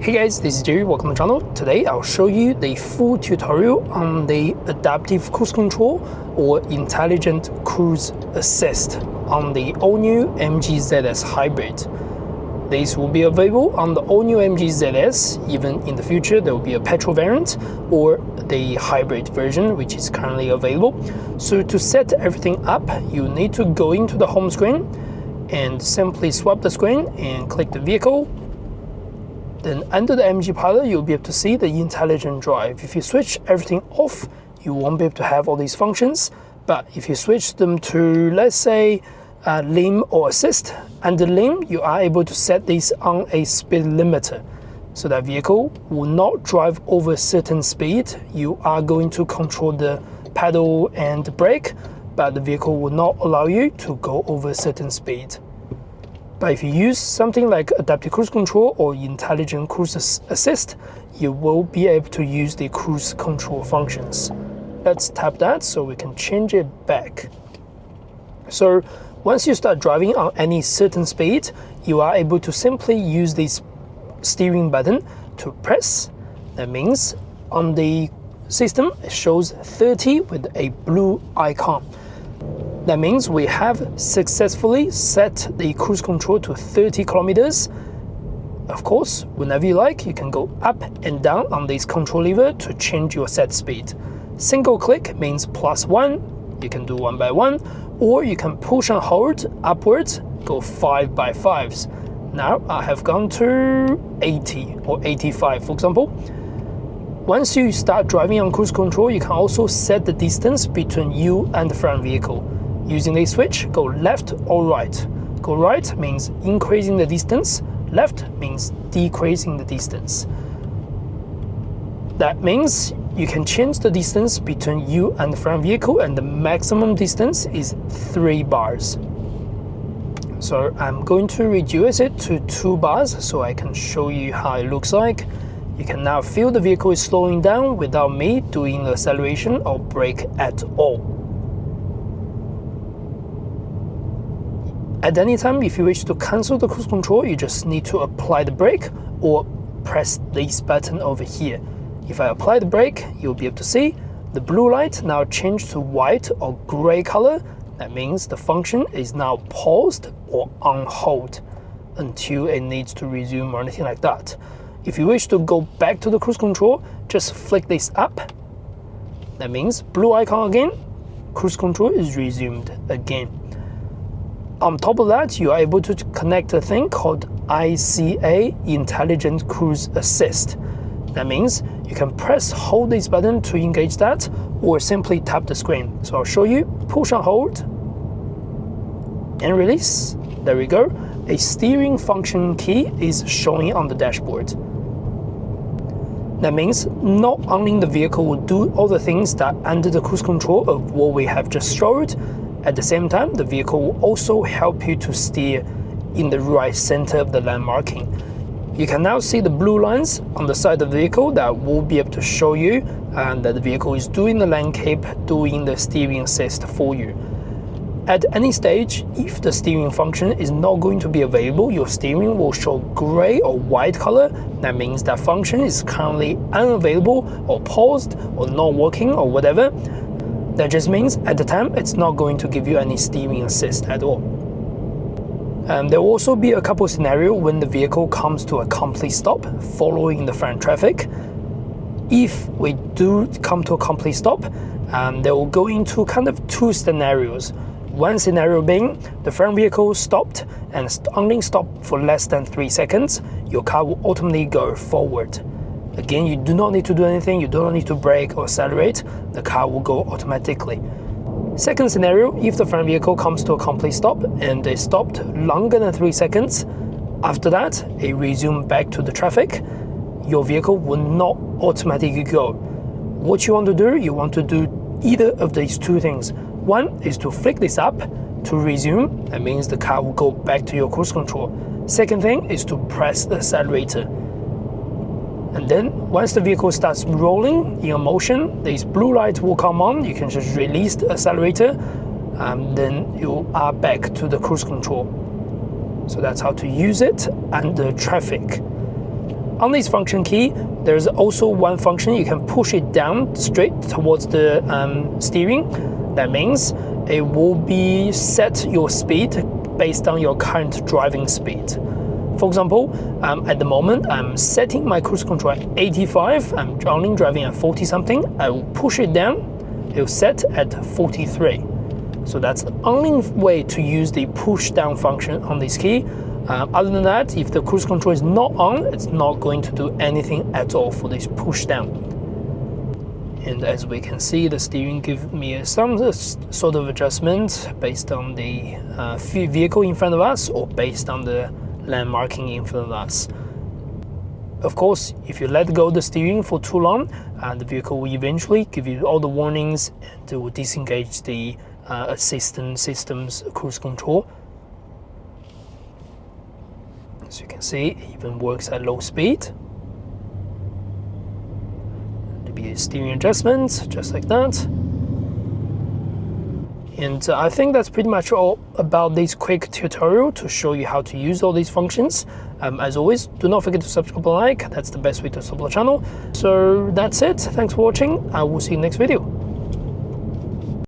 Hey guys, this is Jerry, welcome to the channel. Today I'll show you the full tutorial on the adaptive cruise control or intelligent cruise assist on the all-new MG ZS hybrid. This will be available on the all-new MG ZS. Even in the future there will be a petrol variant or the hybrid version which is currently available. So to set everything up, you need to go into the home screen and simply swap the screen and click the vehicle. Then under the MG Pilot, you'll be able to see the intelligent drive. If you switch everything off, you won't be able to have all these functions. But if you switch them to, let's say, limb or assist, under limb, you are able to set this on a speed limiter. So that vehicle will not drive over a certain speed. You are going to control the pedal and the brake, but the vehicle will not allow you to go over a certain speed. But if you use something like adaptive cruise control or intelligent cruise assist, you will be able to use the cruise control functions. Let's tap that so we can change it back. So once you start driving on any certain speed, you are able to simply use this steering button to press. That means on the system it shows 30 with a blue icon. That means we have successfully set the cruise control to 30 kilometers. Of course, whenever you like, you can go up and down on this control lever to change your set speed. Single click means +1, you can do 1 by 1, or you can push and hold upwards, go 5 by 5s. Now I have gone to 80 or 85, for example. Once you start driving on cruise control, you can also set the distance between you and the front vehicle. Using the switch, go left or right. Go right means increasing the distance, left means decreasing the distance. That means you can change the distance between you and the front vehicle, and the maximum distance is 3 bars. So I'm going to reduce it to 2 bars so I can show you how it looks like. You can now feel the vehicle is slowing down without me doing the acceleration or brake at all. At any time, if you wish to cancel the cruise control, you just need to apply the brake or press this button over here. If I apply the brake, you'll be able to see the blue light now changed to white or gray color. That means the function is now paused or on hold until it needs to resume or anything like that. If you wish to go back to the cruise control, just flick this up. That means blue icon again, cruise control is resumed again. On top of that, you are able to connect a thing called ICA, Intelligent Cruise Assist. That means you can hold this button to engage that, or simply tap the screen. So I'll show you, push and hold, and release. There we go. A steering function key is showing on the dashboard. That means not only the vehicle will do all the things that under the cruise control of what we have just showed, at the same time, the vehicle will also help you to steer in the right center of the land marking. You can now see the blue lines on the side of the vehicle that will be able to show you that the vehicle is doing the landscape, doing the steering assist for you. At any stage, if the steering function is not going to be available, your steering will show gray or white color. That means that function is currently unavailable or paused or not working or whatever. That just means at the time it's not going to give you any steering assist at all. There will also be a couple scenarios when the vehicle comes to a complete stop following the front traffic. If we do come to a complete stop, they will go into kind of 2 scenarios. One scenario being the front vehicle stopped and only stopped for less than 3 seconds, your car will ultimately go forward. Again, you do not need to do anything, you do not need to brake or accelerate, the car will go automatically. Second scenario, if the front vehicle comes to a complete stop and they stopped longer than 3 seconds, after that, it resumes back to the traffic, your vehicle will not automatically go. What you want to do, you want to do either of these 2 things. One is to flick this up to resume, that means the car will go back to your cruise control. Second thing is to press the accelerator. And then once the vehicle starts rolling in a motion, this blue light will come on. You can just release the accelerator, and then you are back to the cruise control. So that's how to use it under traffic. On this function key, there's also one function you can push it down straight towards the steering. That means it will be set your speed based on your current driving speed. For example, at the moment, I'm setting my cruise control at 85. I'm only driving at 40 something. I will push it down. It will set at 43. So that's the only way to use the push down function on this key. Other than that, if the cruise control is not on, it's not going to do anything at all for this push down. And as we can see, the steering gives me some sort of adjustment based on the vehicle in front of us or based on the land marking in front of us. Of course, if you let go of the steering for too long, the vehicle will eventually give you all the warnings and it will disengage the assistant system's cruise control. As you can see, it even works at low speed. There'll be a steering adjustment, just like that. And I think that's pretty much all about this quick tutorial to show you how to use all these functions. As always, do not forget to subscribe and like. That's the best way to support the channel. So that's it. Thanks for watching. I will see you in the next video.